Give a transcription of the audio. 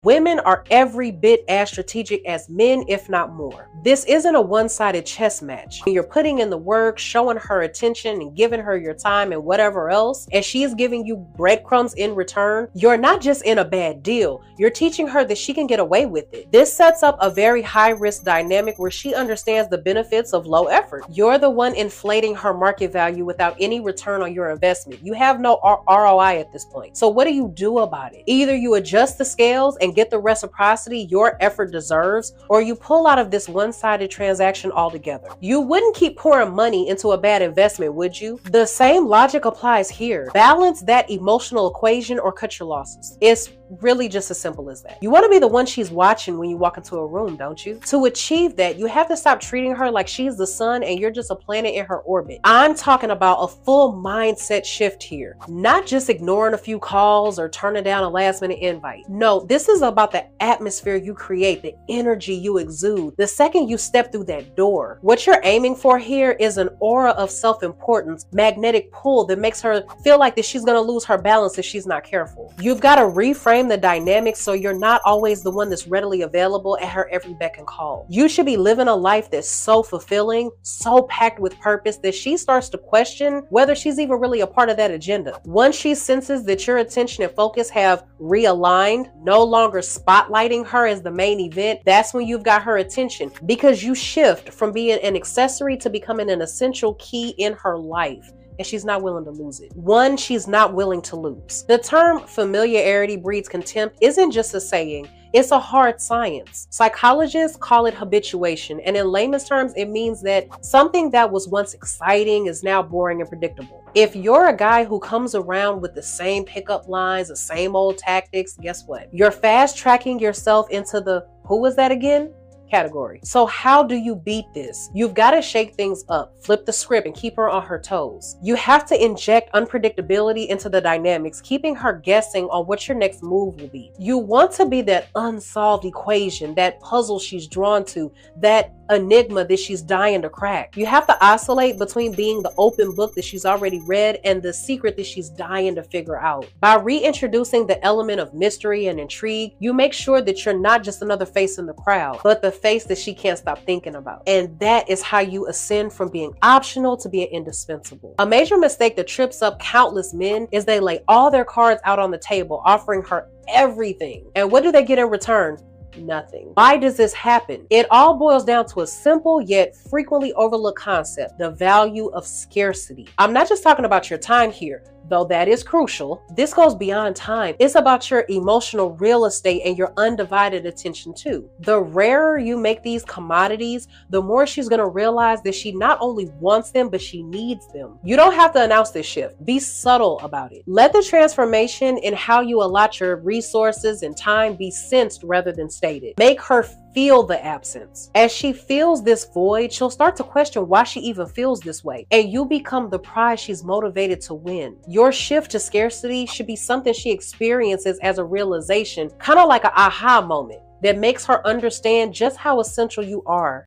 Women are every bit as strategic as men, if not more. This isn't a one-sided chess match. When you're putting in the work, showing her attention and giving her your time and whatever else, and she's giving you breadcrumbs in return, you're not just in a bad deal, you're teaching her that she can get away with it. This sets up a very high-risk dynamic where she understands the benefits of low effort. You're the one inflating her market value without any return on your investment. You have no ROI at this point. So what do you do about it? Either you adjust the scales and get the reciprocity your effort deserves, or you pull out of this one-sided transaction altogether. You wouldn't keep pouring money into a bad investment, would you? The same logic applies here. Balance that emotional equation or cut your losses. It's really just as simple as that. You want to be the one she's watching when you walk into a room, don't you? To achieve that, you have to stop treating her like she's the sun and you're just a planet in her orbit. I'm talking about a full mindset shift here, not just ignoring a few calls or turning down a last-minute invite. No, this is about the atmosphere you create, the energy you exude the second you step through that door. What you're aiming for here is an aura of self-importance, magnetic pull that makes her feel like that she's going to lose her balance if she's not careful. You've got to reframe the dynamics so you're not always the one that's readily available at her every beck and call. You should be living a life that's so fulfilling, so packed with purpose that she starts to question whether she's even really a part of that agenda. Once she senses that your attention and focus have realigned, no longer spotlighting her as the main event, that's when you've got her attention, because you shift from being an accessory to becoming an essential key in her life. And she's not willing to lose it. One she's not willing to lose. The term familiarity breeds contempt isn't just a saying, it's a hard science. Psychologists call it habituation, and in layman's terms, it means that something that was once exciting is now boring and predictable. If you're a guy who comes around with the same pickup lines, the same old tactics, guess what? You're fast tracking yourself into the "who was that again?" category. So how do you beat this? You've got to shake things up, flip the script, and keep her on her toes. You have to inject unpredictability into the dynamics, keeping her guessing on what your next move will be. You want to be that unsolved equation, that puzzle she's drawn to, that enigma that she's dying to crack. You have to oscillate between being the open book that she's already read and the secret that she's dying to figure out. By reintroducing the element of mystery and intrigue, you make sure that you're not just another face in the crowd, but the face that she can't stop thinking about. And that is how you ascend from being optional to being indispensable. A major mistake that trips up countless men is they lay all their cards out on the table, offering her everything. And what do they get in return? Nothing. Why does this happen? It all boils down to a simple yet frequently overlooked concept: the value of scarcity. I'm not just talking about your time here, though that is crucial. This goes beyond time. It's about your emotional real estate and your undivided attention too. The rarer you make these commodities, the more she's going to realize that she not only wants them, but she needs them. You don't have to announce this shift. Be subtle about it. Let the transformation in how you allot your resources and time be sensed rather than stated. Make her feel the absence. As she feels this void, she'll start to question why she even feels this way, and you become the prize she's motivated to win. Your shift to scarcity should be something she experiences as a realization, kind of like an aha moment that makes her understand just how essential you are.